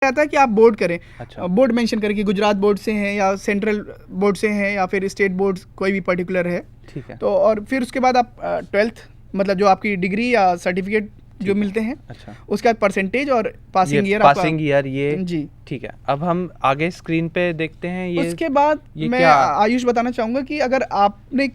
आता है कि आप बोर्ड करें। अच्छा। बोर्ड मेंशन करें कि गुजरात बोर्ड से हैं या सेंट्रल बोर्ड से हैं या फिर स्टेट बोर्ड कोई भी पर्टिकुलर है। ठीक है। तो और फिर उसके बाद आप 12th मतलब जो आपकी डिग्री या सर्टिफिकेट जो मिलते हैं, अच्छा, उसके बाद परसेंटेज और पासिंग ईयर पासिंग ईयर ये जी ठीक है। अब हम आगे स्क्रीन पे देखते हैं ये उसके बाद ये मैं क्या आयुष बताना चाहूँगा कि अगर आपने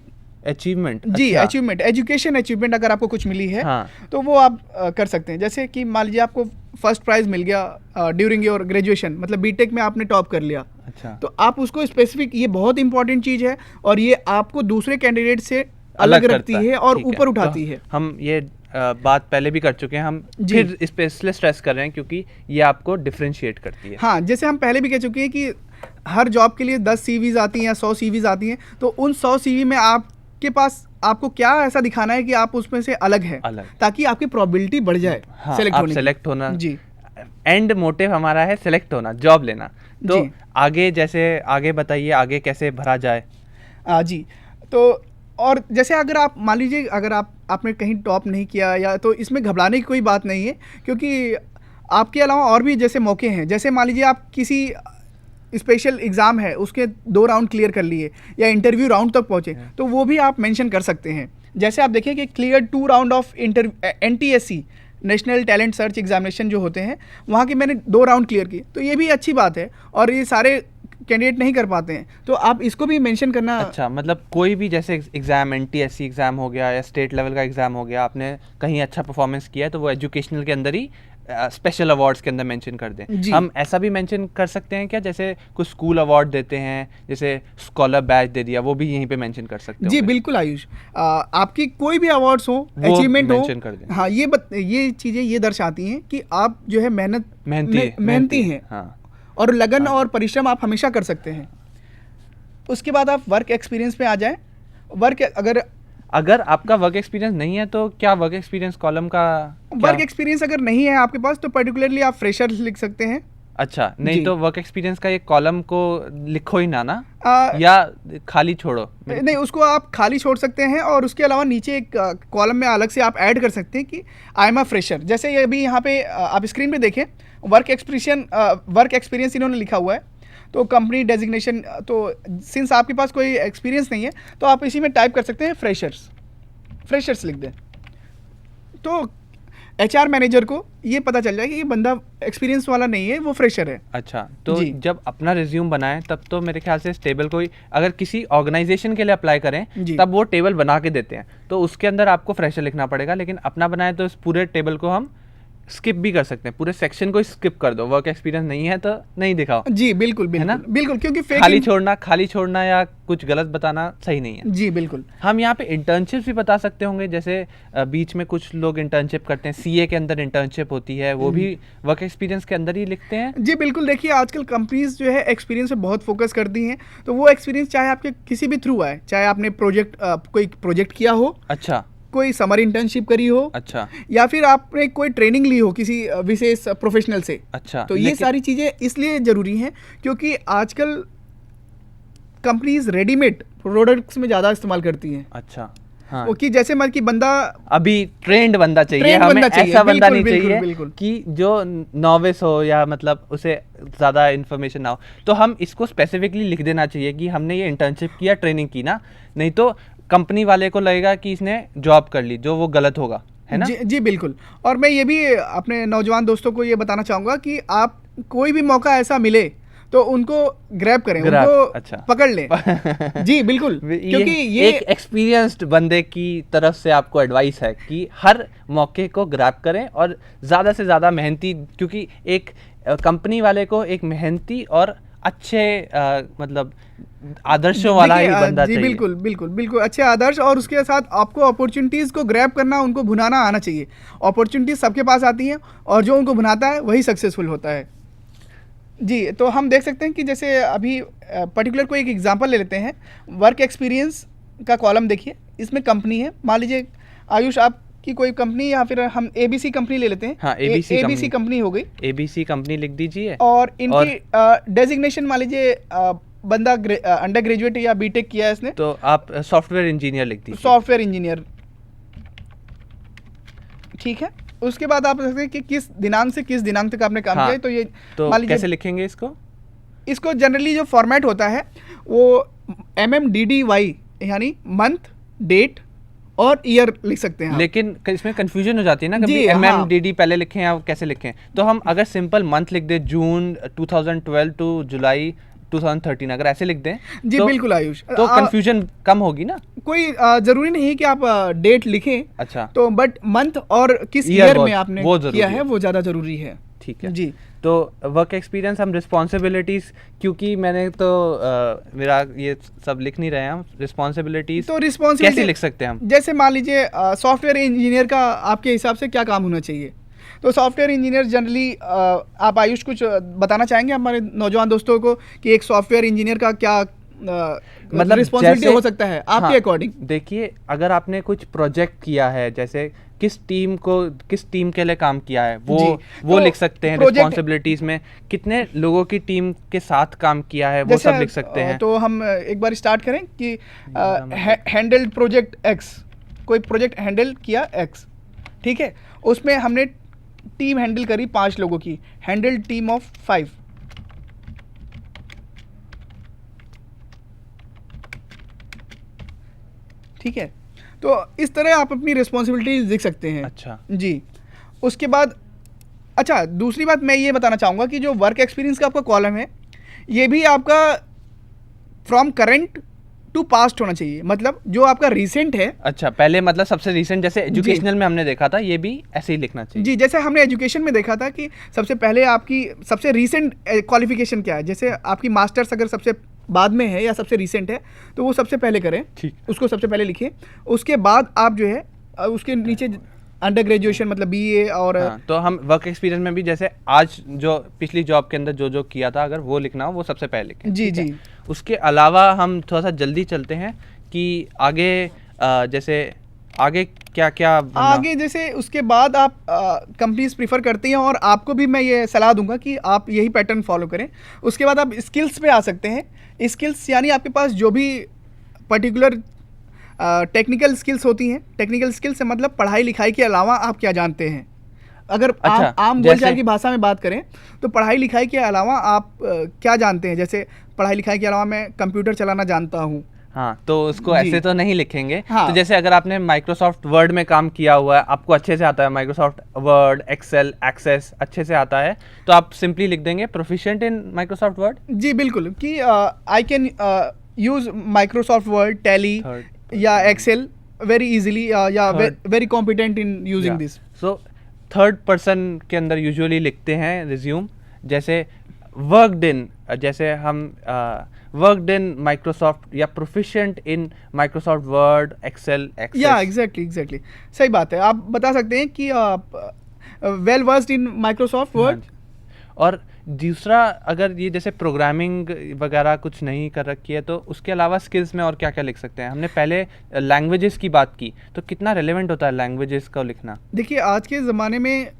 अचीवमेंट जी अचीवमेंट एजुकेशन अचीवमेंट अगर आपको कुछ मिली है हाँ तो वो आप कर सकते हैं। जैसे कि मान लीजिए आपको फर्स्ट प्राइज़ मिल गया ड्यूरिंग योर ग्रेजुएशन, मतलब बीटेक में आपने टॉप कर लिया, अच्छा तो आप उसको स्पेसिफिक, ये बहुत इंपॉर्टेंट चीज़ है और ये आपको दूसरे कैंडिडेट से अलग रखती है और ऊपर उठाती है। हम ये बात पहले भी कर चुके हैं, हम फिर इस पे इसलिए स्ट्रेस कर रहे हैं क्योंकि ये आपको डिफरेंशिएट करती है। हाँ, जैसे हम पहले भी कह चुके हैं कि हर जॉब के लिए 10 सीवीज आती हैं या 100 सीवीज आती हैं, तो उन 100 सीवी में आपके पास आपको क्या ऐसा दिखाना है कि आप उसमें से अलग हैं, ताकि आपकी प्रोबेबिलिटी बढ़ जाए सेलेक्ट होना। जी, एंड मोटिव हमारा है सेलेक्ट होना, जॉब लेना। तो आगे जैसे आगे बताइए आगे कैसे भरा जाए। जी, तो और जैसे अगर आप मान लीजिए अगर आपने कहीं टॉप नहीं किया या, तो इसमें घबराने की कोई बात नहीं है, क्योंकि आपके अलावा और भी जैसे मौके हैं। जैसे मान लीजिए आप किसी स्पेशल एग्ज़ाम है उसके 2 राउंड क्लियर कर लिए या इंटरव्यू राउंड तक पहुँचे, तो वो भी आप मेंशन कर सकते हैं। जैसे आप देखिए कि clear 2 round of NTSC national talent search examination जो होते हैं, वहाँ के मैंने 2 राउंड क्लियर किए, तो ये भी अच्छी बात है और ये सारे कैंडिडेट नहीं कर पाते हैं, तो आप इसको भी मेंशन करना। अच्छा, मतलब कोई भी जैसे एग्जाम NTSC एग्जाम हो गया या स्टेट लेवल का एग्जाम हो गया, आपने कहीं अच्छा परफॉर्मेंस किया है तो वो एजुकेशनल के अंदर ही स्पेशल अवार्ड्स के अंदर मेंशन कर दें। हम ऐसा भी मेंशन कर सकते हैं क्या, जैसे कुछ स्कूल अवार्ड देते हैं, जैसे स्कॉलर बैच दे दिया, वो भी यहीं पे मेंशन कर सकते हैं? जी बिल्कुल आयुष, आपकी कोई भी अवार्ड्स हो, अचीवमेंट हो, मेंशन कर दें। हाँ, ये चीज़ें ये दर्शाती हैं कि आप जो है मेहनती हैं। हाँ, और लगन और परिश्रम आप हमेशा कर सकते हैं। उसके बाद आप वर्क एक्सपीरियंस पे आ जाएं। अगर आपका वर्क एक्सपीरियंस नहीं है तो क्या वर्क एक्सपीरियंस कॉलम का वर्क एक्सपीरियंस अगर नहीं है आपके पास तो पर्टिकुलरली आप फ्रेशर लिख सकते हैं। अच्छा, नहीं तो वर्क एक्सपीरियंस का ये कॉलम को लिखो ही ना या खाली छोड़ो? नहीं, उसको आप खाली छोड़ सकते हैं और उसके अलावा नीचे एक कॉलम में अलग से आप ऐड कर सकते हैं कि आई एम अ फ्रेशर। जैसे ये अभी यहाँ पे आप स्क्रीन पे देखें, वर्क एक्सपीरियंस इन्होंने लिखा हुआ है, तो कंपनी डेजिग्नेशन, तो सिंस आपके पास कोई एक्सपीरियंस नहीं है तो आप इसी में टाइप कर सकते हैं फ्रेशर्स लिख दें, तो HR मैनेजर को ये पता चल जाए कि ये बंदा एक्सपीरियंस वाला नहीं है, वो फ्रेशर है। अच्छा, तो जब अपना रिज्यूम बनाएं तब तो मेरे ख्याल से इस टेबल को अगर किसी ऑर्गेनाइजेशन के लिए अप्लाई करें तब वो टेबल बना के देते हैं, तो उसके अंदर आपको फ्रेशर लिखना पड़ेगा। लेकिन अपना बनाए तो इस पूरे टेबल को हम स्किप भी कर सकते हैं, पूरे सेक्शन को स्किप कर दो, वर्क एक्सपीरियंस नहीं है तो नहीं दिखाओ। जी बिल्कुल बिल्कुल, है ना? बिल्कुल, क्योंकि खाली छोड़ना या कुछ गलत बताना सही नहीं है। जी बिल्कुल। हम यहाँ पे इंटर्नशिप भी बता सकते होंगे, जैसे बीच में कुछ लोग इंटर्नशिप करते हैं, CA के अंदर इंटर्नशिप होती है, वो भी वर्क एक्सपीरियंस के अंदर ही लिखते हैं। जी बिल्कुल, देखिए आजकल कंपनीज जो है एक्सपीरियंस पे बहुत फोकस करती हैं, तो वो एक्सपीरियंस चाहे आपके किसी भी थ्रू आए, चाहे आपने कोई प्रोजेक्ट किया हो, अच्छा, कोई समर इंटर्नशिप करी हो, अच्छा, या फिर आपने कोई ट्रेनिंग ली हो किसी विशेष प्रोफेशनल से, अच्छा, तो ये सारी चीज़ें इसलिए ज़रूरी हैं क्योंकि आजकल कंपनीज रेडीमेड प्रोडक्ट्स में ज़्यादा इस्तेमाल करती हैं। अच्छा, हाँ, कि जैसे मतलब कि बंदा अभी ट्रेंड बंदा चाहिए, हमें ऐसा बंदा नहीं चाहिए कि जो नॉविस हो या मतलब उसे ज़्यादा इन्फॉर्मेशन ना हो, तो हम इसको स्पेसिफिकली लिख देना चाहिए कि हमने ये इंटर्नशिप किया, ट्रेनिंग की ना, नहीं तो कंपनी वाले को लगेगा कि इसने जॉब कर ली, जो वो गलत होगा, है ना? जी बिल्कुल। और मैं ये भी अपने नौजवान दोस्तों को ये बताना चाहूँगा कि आप कोई भी मौका ऐसा मिले तो उनको ग्रैब करें, उनको अच्छा, पकड़ लें। जी बिल्कुल, क्योंकि ये एक एक्सपीरियंस्ड बंदे की तरफ से आपको एडवाइस है कि हर मौके को ग्रैब करें और ज़्यादा से ज़्यादा मेहनती, क्योंकि एक कंपनी वाले को एक मेहनती और अच्छे मतलब आदर्शों वाला ही बंदा चाहिए। बिल्कुल बिल्कुल बिल्कुल, अच्छे आदर्श, और उसके साथ आपको अपॉर्चुनिटीज़ को ग्रैब करना, उनको भुनाना आना चाहिए। अपॉर्चुनिटीज़ सबके पास आती हैं और जो उनको भुनाता है वही सक्सेसफुल होता है। जी, तो हम देख सकते हैं कि जैसे अभी पर्टिकुलर कोई एक एग्जांपल ले लेते हैं, वर्क एक्सपीरियंस का कॉलम देखिए, इसमें कंपनी है, मान लीजिए आयुष आपकी कोई कंपनी, या फिर हम ABC कंपनी ले लेते हैं। हाँ, ABC कंपनी हो गई, ABC कंपनी लिख दीजिए। और इनकी डेजिग्नेशन मान लीजिए बंदा अंडर ग्रेजुएट या बीटेक किया है इसने, तो आप सॉफ्टवेयर इंजीनियर लिख दीजिए। सॉफ्टवेयर इंजीनियर, ठीक है। उसके बाद आप सकते हैं कि किस दिनांक से किस दिनांक तक आपने काम किया है, तो ये तो मान लीजिए कैसे लिखेंगे इसको जनरली जो फॉर्मेट होता है वो MMDDY यानी मंथ, डेट और ईयर लिख सकते हैं आप। लेकिन इसमें कंफ्यूजन हो जाती है ना, कभी MMDD पहले लिखें या कैसे लिखें। तो हम अगर सिंपल मंथ लिख दें जून 2012 टू जुलाई 2013, अगर ऐसे लिख दें जी तो, बिल्कुल आयुष, तो कंफ्यूजन कम होगी ना। कोई जरूरी नहीं है कि आप डेट लिखें। अच्छा, तो बट मंथ और किस ईयर में आपने किया है वो ज़्यादा ज़रूरी है। ठीक है जी। तो वर्क एक्सपीरियंस, हम रिस्पॉन्सिबिलिटीज़, क्योंकि मैंने तो मेरा ये सब लिख नहीं रहे हैं हम, रिस्पॉन्सिबिलिटीज़ तो रिस्पॉन्सिबिलिटी कैसे लिख सकते हैं हम? जैसे मान लीजिए सॉफ्टवेयर इंजीनियर का आपके हिसाब से क्या काम होना चाहिए, तो सॉफ्टवेयर इंजीनियर जनरली आप आयुष कुछ बताना चाहेंगे हमारे नौजवान दोस्तों को कि एक सॉफ्टवेयर इंजीनियर का क्या मतलब रिस्पॉन्सिबिलिटी हो सकता है आपके अकॉर्डिंग? देखिए, अगर आपने कुछ प्रोजेक्ट किया है, जैसे किस टीम के लिए काम किया है, वो तो लिख सकते हैं रिस्पॉन्सिबिलिटीज में। कितने लोगों की टीम के साथ काम किया है वो सब लिख सकते हैं। तो हम एक बार स्टार्ट करें कि हैंडल्ड प्रोजेक्ट एक्स, कोई प्रोजेक्ट हैंडल किया एक्स, ठीक है, उसमें हमने टीम हैंडल करी 5 लोगों की, हैंडल टीम ऑफ 5। ठीक है, तो इस तरह आप अपनी रिस्पॉन्सिबिलिटीज लिख सकते हैं। अच्छा जी। उसके बाद अच्छा, दूसरी बात मैं ये बताना चाहूँगा कि जो वर्क एक्सपीरियंस का आपका कॉलम है ये भी आपका फ्रॉम करंट टू पास्ट होना चाहिए, मतलब जो आपका रिसेंट है। अच्छा, पहले मतलब सबसे रिसेंट, जैसे एजुकेशनल में हमने देखा था, ये भी ऐसे ही लिखना चाहिए। जी, जैसे हमने एजुकेशन में देखा था कि सबसे पहले आपकी सबसे रिसेंट क्वालिफिकेशन क्या है, जैसे आपकी मास्टर्स अगर सबसे बाद में है या सबसे रिसेंट है तो वो सबसे पहले करें, ठीक, उसको सबसे पहले लिखिए। उसके बाद आप जो है उसके नीचे अंडर ग्रेजुएशन मतलब BA और तो हम वर्क एक्सपीरियंस में भी जैसे आज जो पिछली जॉब के अंदर जो किया था, अगर वो लिखना हो वो सबसे पहले लिखें। जी जी। उसके अलावा हम थोड़ा सा जल्दी चलते हैं कि आगे जैसे आगे क्या क्या आगे, जैसे उसके बाद आप कंपनीज प्रीफर करती हैं और आपको भी मैं ये सलाह दूंगा कि आप यही पैटर्न फॉलो करें। उसके बाद आप स्किल्स पे आ सकते हैं। स्किल्स यानी आपके पास जो भी पर्टिकुलर टेक्निकल स्किल्स होती हैं। टेक्निकल स्किल्स से मतलब पढ़ाई लिखाई के अलावा आप क्या जानते हैं। अगर अच्छा, आम बोलचाल की भाषा में बात करें तो पढ़ाई लिखाई के अलावा आप क्या जानते हैं। जैसे पढ़ाई लिखाई के अलावा मैं कंप्यूटर चलाना जानता हूँ। हाँ, तो उसको ऐसे तो नहीं लिखेंगे। हाँ। तो जैसे अगर आपने माइक्रोसॉफ्ट वर्ड में काम किया हुआ है, आपको अच्छे से आता है माइक्रोसॉफ्ट वर्ड, एक्सेल, एक्सेस अच्छे से आता है, तो आप सिंपली लिख देंगे प्रोफिशिएंट इन माइक्रोसॉफ्ट वर्ड। जी बिल्कुल, कि I can use Microsoft word, tally या एक्सेल वेरी इजीली या very competent in using this. So third person के अंदर यूजुअली लिखते हैं रिज्यूम, जैसे वर्कड इन, जैसे हम वर्कड इन माइक्रोसॉफ्ट या proficient in Microsoft Word, Excel, Access. या एग्जैक्टली सही बात है। आप बता सकते हैं कि well versed in Microsoft Word. और दूसरा, अगर ये जैसे प्रोग्रामिंग वगैरह कुछ नहीं कर रखी है तो उसके अलावा स्किल्स में और क्या क्या लिख सकते हैं। हमने पहले लैंग्वेजेस की बात की, तो कितना रेलेवेंट होता है लैंग्वेजेस का लिखना? देखिए, आज के ज़माने में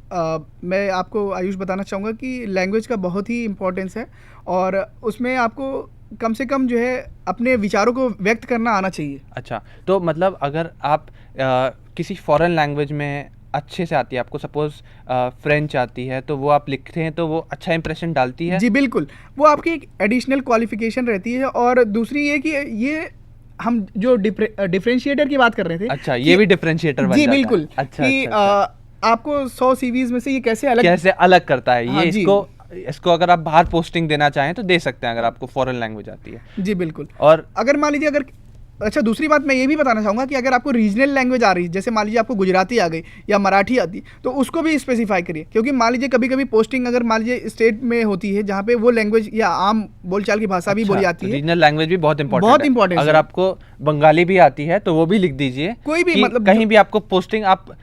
मैं आपको आयुष बताना चाहूँगा कि लैंग्वेज का बहुत ही इम्पोर्टेंस है और उसमें आपको कम से कम जो है अपने विचारों को व्यक्त करना आना चाहिए। अच्छा, तो मतलब अगर आप किसी फॉरेन लैंग्वेज में अच्छे से आती है आपको, सपोज फ्रेंच आती है, तो वो आप लिखते हैं तो वो अच्छा इंप्रेशन डालती है। जी बिल्कुल, वो आपकी एक एडिशनल क्वालिफिकेशन रहती है। और दूसरी ये कि ये हम जो डिफरेंशिएटर की बात कर रहे थे। अच्छा, ये भी डिफरेंशिएटर बन जी जाता है। बिल्कुल। अच्छा, कि आपको 100 CVs में से ये कैसे अलग करता है। हाँ, ये इसको अगर आप बाहर पोस्टिंग देना चाहें तो दे सकते हैं, अगर आपको फॉरेन लैंग्वेज आती है। जी बिल्कुल। और अगर मान लीजिए अच्छा, दूसरी बात मैं ये भी बताना चाहूँगा कि अगर आपको रीजनल लैंग्वेज आ रही है, जैसे मान लीजिए आपको गुजराती आ गई या मराठी आती, तो उसको भी स्पेसिफाई करिए। क्योंकि मान लीजिए कभी कभी पोस्टिंग अगर मान लीजिए स्टेट में होती है जहाँ पे वो लैंग्वेज या आम बोलचाल की भाषा भी बोली जाती है। रीजनल लैंग्वेज भी बहुत इंपॉर्टेंट है। अगर आपको बंगाली भी आती है तो वो भी लिख दीजिए। कोई भी मतलब कहीं भी आपको पोस्टिंग, आप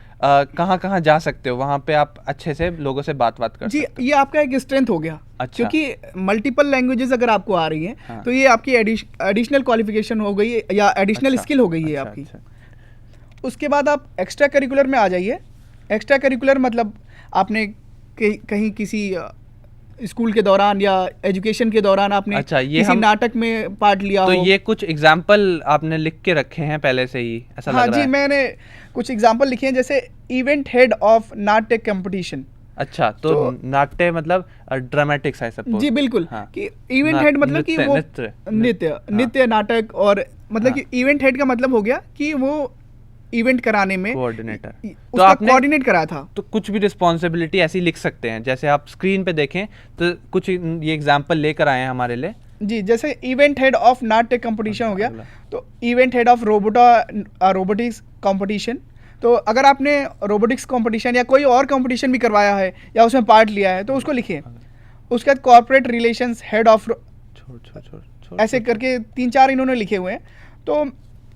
कहाँ जा सकते हो, वहाँ पे आप अच्छे से लोगों से बात कर सकते हो। जी, ये आपका एक स्ट्रेंथ हो गया। अच्छा। क्योंकि मल्टीपल लैंग्वेजेस अगर आपको आ रही हैं, हाँ, तो ये आपकी एडिशनल क्वालिफिकेशन हो गई है या एडिशनल स्किल हो गई है आपकी। उसके बाद आप एक्स्ट्रा करिकुलर में आ जाइए। एक्स्ट्रा करिकुलर मतलब आपने कहीं किसी स्कूल के दौरान या एजुकेशन के दौरान आपने अच्छा, ये किसी नाटक में पार्ट लिया तो हो। ये कुछ एग्जाम्पल आपने लिख के रखे हैं पहले से ही, ऐसा हाँ लग रहा जी, है। मैंने कुछ एग्जाम्पल लिखे हैं, जैसे इवेंट हेड ऑफ नाट्य कंपटीशन। अच्छा, तो नाट्य मतलब ड्रामेटिक्स है सपोज। जी बिल्कुल, हाँ। कि इवेंट हेड मतलब कि वो नृत्य नाटक, और मतलब कि इवेंट हेड का मतलब हो गया कि वो इवेंट कराने में कोऑर्डिनेटर, तो उसका आपने कोऑर्डिनेट करा था। तो कुछ भी रिस्पॉन्सिबिलिटी ऐसी लिख सकते हैं, जैसे आप स्क्रीन पे देखें तो कुछ ये एग्जांपल लेकर आए हैं हमारे लिए। जी, जैसे इवेंट हेड ऑफ नाट्य कंपटीशन हो गया, तो event head of robotics competition. तो अगर आपने रोबोटिक्स कंपटीशन या कोई और कंपटीशन भी करवाया है या उसमें पार्ट लिया है तो उसको लिखिए। उसके बाद कॉर्पोरेट रिलेशंस हेड ऑफ, ऐसे करके 3-4 इन्होंने लिखे हुए हैं। तो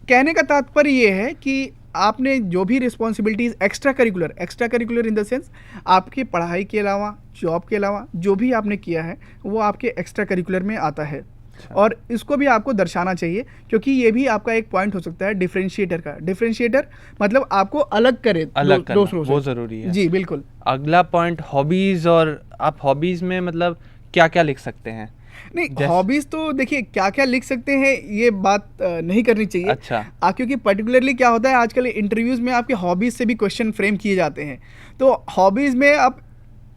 कहने का तात्पर्य ये है कि आपने जो भी responsibilities extra curricular in the sense आपकी पढ़ाई के अलावा, जॉब के अलावा जो भी आपने किया है वो आपके एक्स्ट्रा करिकुलर में आता है। और इसको भी आपको दर्शाना चाहिए, क्योंकि ये भी आपका एक पॉइंट हो सकता है डिफरेंशिएटर का। डिफरेंशिएटर मतलब आपको अलग करे दूसरों से, वो ज़रूरी है। जी बिल्कुल। अगला पॉइंट हॉबीज़, और आप हॉबीज़ में मतलब क्या क्या लिख सकते हैं? नहीं, हॉबीज तो देखिए क्या क्या लिख सकते हैं ये बात नहीं करनी चाहिए। अच्छा। क्योंकि पर्टिकुलरली क्या होता है आजकल इंटरव्यूज में आपके हॉबीज से भी क्वेश्चन फ्रेम किए जाते हैं। तो हॉबीज में आप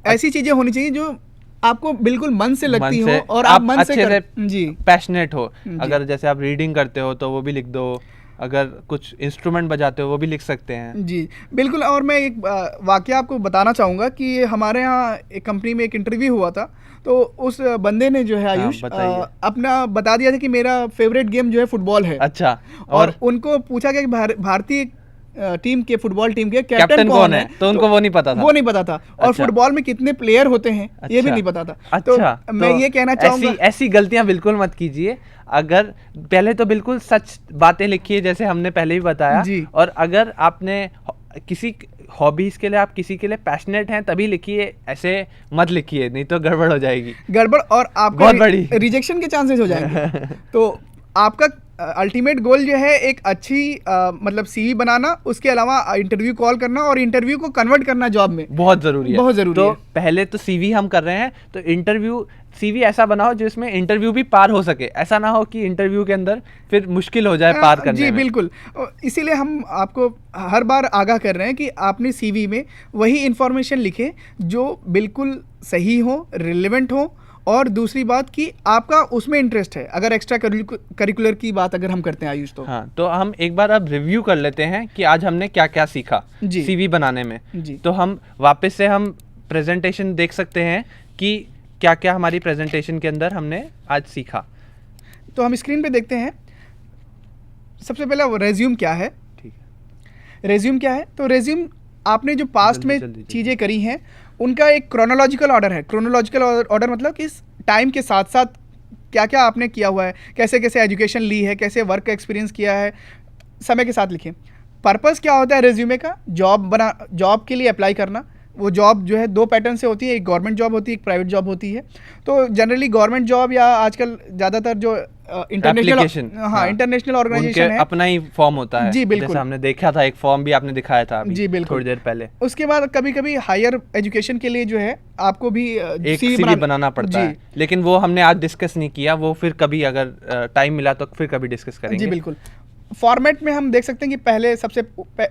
ऐसी चीजें होनी चाहिए जो आपको बिल्कुल मन से लगती हो और आप मन से जी पैशनेट हो। अगर जैसे आप रीडिंग करते हो तो वो भी लिख दो, अगर कुछ इंस्ट्रूमेंट बजाते हो वो भी लिख सकते हैं। जी बिल्कुल। और मैं एक वाकया आपको बताना चाहूँगा कि हमारे यहाँ एक कंपनी में एक इंटरव्यू हुआ था, तो उस बंदे ने जो है आयुष अपना बता दिया था कि मेरा फेवरेट गेम जो है फुटबॉल है। अच्छा। और उनको पूछा गया कि भारतीय टीम के, फुटबॉल टीम के कैप्टन कौन है, तो उनको वो नहीं पता था। वो नहीं पता था। और फुटबॉल में कितने प्लेयर होते हैं ये भी नहीं पता था। अच्छा, तो मैं ये कहना चाहूँगा ऐसी गलतियां बिल्कुल मत कीजिए। अगर पहले तो बिल्कुल सच बातें लिखिए जैसे हमने पहले ही बताया, और अगर आपने किसी हॉबीज के लिए, आप किसी के लिए पैशनेट हैं तभी लिखिए, ऐसे मत लिखिए, नहीं तो गड़बड़ हो जाएगी। गड़बड़ और आपका बहुत बड़ी रिजेक्शन के चांसेस हो जाएंगे। तो आपका अल्टीमेट गोल जो है एक अच्छी मतलब सीवी बनाना, उसके अलावा इंटरव्यू कॉल करना और इंटरव्यू को कन्वर्ट करना जॉब में बहुत जरूरी है। बहुत जरूरी तो है। पहले तो सीवी हम कर रहे हैं तो इंटरव्यू सीवी ऐसा बनाओ जिसमें इंटरव्यू भी पार हो सके। ऐसा ना हो कि इंटरव्यू के अंदर फिर मुश्किल हो जाए पार करने जी में। बिल्कुल, इसीलिए हम आपको हर बार आगाह कर रहे हैं कि आपने सीवी में वही इंफॉर्मेशन लिखे जो बिल्कुल सही हो, रिलेवेंट हो, और दूसरी बात कि आपका उसमें इंटरेस्ट है। अगर एक्स्ट्रा करिकुलर की बात अगर हम करते हैं आयुष, तो हाँ, तो हम एक बार अब रिव्यू कर लेते हैं कि आज हमने क्या क्या सीखा सीवी बनाने में। तो हम वापस से हम प्रेजेंटेशन देख सकते हैं कि क्या क्या हमारी प्रेजेंटेशन के अंदर हमने आज सीखा। तो हम स्क्रीन पे देखते हैं। सबसे पहले रेज्यूम क्या है। ठीक है, रेज्यूम क्या है? तो रेज्यूम आपने जो पास्ट में चीज़ें करी हैं उनका एक क्रोनोलॉजिकल ऑर्डर है। क्रोनोलॉजिकल ऑर्डर मतलब कि इस टाइम के साथ साथ क्या क्या आपने किया हुआ है, कैसे कैसे एजुकेशन ली है, कैसे वर्क का एक्सपीरियंस किया है, समय के साथ लिखें। पर्पस क्या होता है रेज्यूमे का? जॉब के लिए अप्लाई करना। वो जॉब जो है 2 पैटर्न से होती है, एक गवर्नमेंट जॉब होती है, एक प्राइवेट जॉब होती है। तो जनरली गवर्नमेंट जॉब या आजकल ज़्यादातर जो इंटरनेशनल ऑर्गेनाइजेशन है, अपना ही फॉर्म होता है। जी बिल्कुल, जैसे हमने देखा था, एक फॉर्म भी आपने दिखाया था अभी, जी बिल्कुल, थोड़ी देर पहले। उसके बाद कभी कभी हायर एजुकेशन के लिए जो है आपको भी एक सीवी बनाना पड़ता है, लेकिन वो हमने आज डिस्कस नहीं किया, वो फिर कभी अगर टाइम मिला तो फिर कभी डिस्कस करेंगे। जी बिल्कुल। फॉर्मेट में हम देख सकते हैं कि पहले सबसे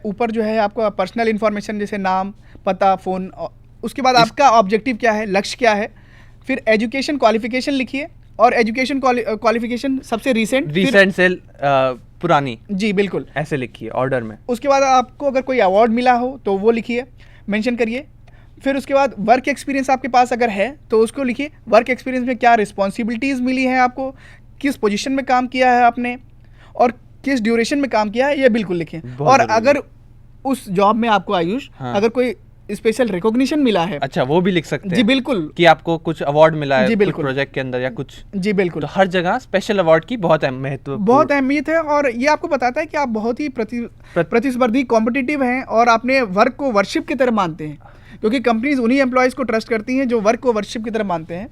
ऊपर जो है आपका पर्सनल इन्फॉर्मेशन, जैसे नाम, पता, फ़ोन। उसके बाद आपका ऑब्जेक्टिव क्या है, लक्ष्य क्या है। फिर एजुकेशन क्वालिफिकेशन लिखिए, और एजुकेशन क्वालिफिकेशन सबसे रिसेंट से पुरानी। जी बिल्कुल, ऐसे लिखिए ऑर्डर में। उसके बाद आपको अगर कोई अवार्ड मिला हो तो वो लिखिए, मेंशन करिए। फिर उसके बाद वर्क एक्सपीरियंस आपके पास अगर है तो उसको लिखिए। वर्क एक्सपीरियंस में क्या रिस्पॉन्सिबिलिटीज़ मिली हैं आपको, किस पोजीशन में काम किया है आपने, और किस ड्यूरेशन में काम किया है, ये बिल्कुल लिखें। और अगर उस जॉब में आपको आयुष अगर कोई स्पेशल रिकॉग्निशन मिला है, अच्छा, वो भी लिख सकते हैं। जी बिल्कुल, कि आपको कुछ अवार्ड मिला है कुछ प्रोजेक्ट के अंदर या कुछ। जी बिल्कुल, तो हर जगह स्पेशल अवार्ड की बहुत अहमियत है। और ये आपको बताता है कि आप बहुत ही प्रतिस्पर्धी कॉम्पिटिटिव हैं और आपने वर्क को वर्शिप की तरह मानते हैं, क्योंकि कंपनीज उन्हीं एम्प्लॉयज़ को ट्रस्ट करती हैं जो वर्क को वर्शिप की तरह मानते हैं।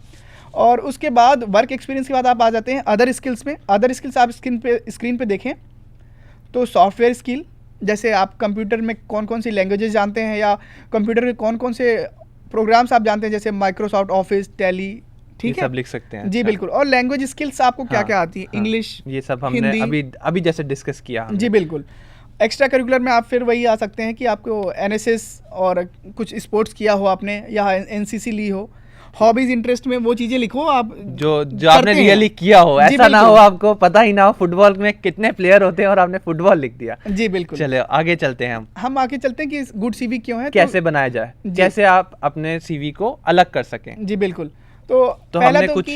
और उसके बाद वर्क एक्सपीरियंस के बाद आप आ जाते हैं अदर स्किल्स में। अदर स्किल्स आप स्क्रीन पे देखें तो सॉफ्टवेयर स्किल, जैसे आप कंप्यूटर में कौन कौन सी लैंग्वेजेस जानते हैं, या कंप्यूटर के कौन कौन से प्रोग्राम्स आप जानते हैं जैसे माइक्रोसॉफ्ट ऑफिस, टैली, ठीक है, सब लिख सकते हैं। जी अच्छा। बिल्कुल। और लैंग्वेज स्किल्स आपको क्या क्या आती है? हाँ, इंग्लिश, ये सब हमने अभी जैसे डिस्कस किया हमने। जी बिल्कुल। एक्स्ट्रा करिकुलर में आप फिर वही आ सकते हैं कि आपको एनएसएस और कुछ स्पोर्ट्स किया हो आपने, या एनसीसी ली हो। हॉबीज, इंटरेस्ट में वो चीजें लिखो आप जो आपने रियली किया हो, ऐसा ना हो आपको पता ही ना हो फुटबॉल में कितने प्लेयर होते हैं और आपने फुटबॉल लिख दिया। जी बिल्कुल। चलिए आगे चलते हैं हम आगे चलते हैं कि गुड सीवी क्यों है, कैसे बनाया जाए, कैसे आप अपने सीवी को अलग कर सकें। जी बिल्कुल। तो हमने कुछ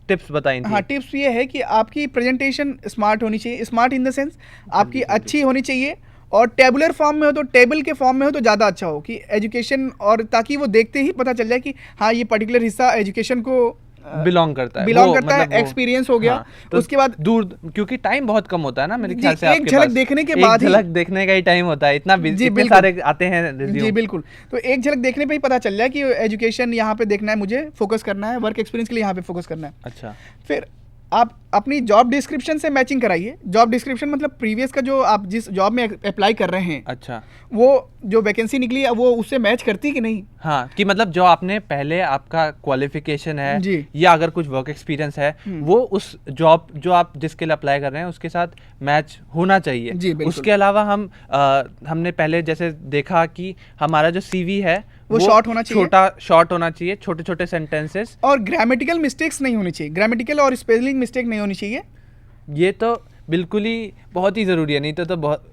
टिप्स बताई थी। हाँ, टिप्स ये है कि आपकी प्रेजेंटेशन स्मार्ट होनी चाहिए। स्मार्ट इन द सेंस आपकी अच्छी होनी चाहिए, और टेबुलर फॉर्म में हो तो, टेबल के फॉर्म में हो तो ज़्यादा अच्छा हो कि एजुकेशन, और ताकि वो देखते ही पता चल जाए कि हाँ ये पर्टिकुलर हिस्सा एजुकेशन को बिलोंग करता है, एक्सपीरियंस हो गया। हाँ, तो उसके बाद क्योंकि टाइम बहुत कम होता है ना मेरे ख्याल से, एक झलक देखने के बाद, एक झलक देखने का ही टाइम होता है, इतने सारे आते हैं रिज्यूम। जी बिल्कुल। तो एक झलक देखने पे ही पता चल जाए कि एजुकेशन यहाँ पे देखना है, मुझे फोकस करना है, वर्क एक्सपीरियंस के लिए यहाँ पे फोकस करना है। अच्छा। फिर आप अपनी जॉब डिस्क्रिप्शन से मैचिंग कराइए। जॉब डिस्क्रिप्शन मतलब प्रीवियस का जो आप जिस जॉब में अप्लाई कर रहे हैं, अच्छा, वो जो वैकेंसी निकली है वो उससे मैच करती कि नहीं। हाँ, कि मतलब जो आपने पहले आपका क्वालिफिकेशन है जी, या अगर कुछ वर्क एक्सपीरियंस है वो उस जॉब जो आप जिसके लिए अप्लाई कर रहे हैं उसके साथ मैच होना चाहिए। जी बिल्कुल। उसके अलावा हमने पहले जैसे देखा कि हमारा जो सीवी है वो शॉर्ट होना चाहिए, शॉर्ट होना चाहिए, छोटे छोटे सेंटेंसेस, और ग्रामेटिकल मिस्टेक्स नहीं होनी चाहिए, ग्रामेटिकल और स्पेलिंग मिस्टेक नहीं होनी चाहिए। ये तो बिल्कुल ही बहुत ही ज़रूरी है, नहीं तो बहुत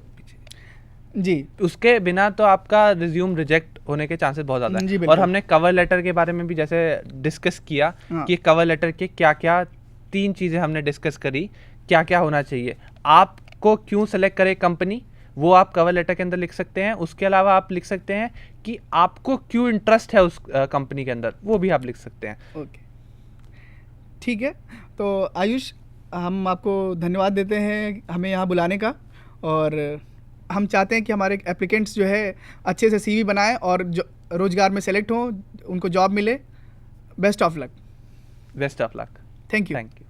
जी, उसके बिना तो आपका रिज्यूम रिजेक्ट होने के चांसेस बहुत ज़्यादा है। और हमने कवर लेटर के बारे में भी जैसे डिस्कस किया कि कवर लेटर के क्या क्या 3 चीज़ें हमने डिस्कस करी, क्या क्या होना चाहिए। आपको क्यों सेलेक्ट करे कंपनी, वो आप कवर लेटर के अंदर लिख सकते हैं। उसके अलावा आप लिख सकते हैं कि आपको क्यों इंटरेस्ट है उस कंपनी के अंदर, वो भी आप लिख सकते हैं। ओके, ठीक है। तो आयुष, हम आपको धन्यवाद देते हैं हमें यहाँ बुलाने का, और हम चाहते हैं कि हमारे एप्लीकेंट्स जो है अच्छे से सीवी बनाएं और जो रोजगार में सेलेक्ट हों, उनको जॉब मिले। Best of luck. Best of luck. Thank you. Thank you.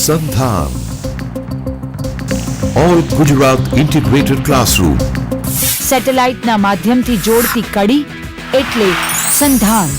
Sandhan all Gujarat integrated classroom સેટેલાઇટના માધ્યમથી જોડતી કડી એટલે સંધાન।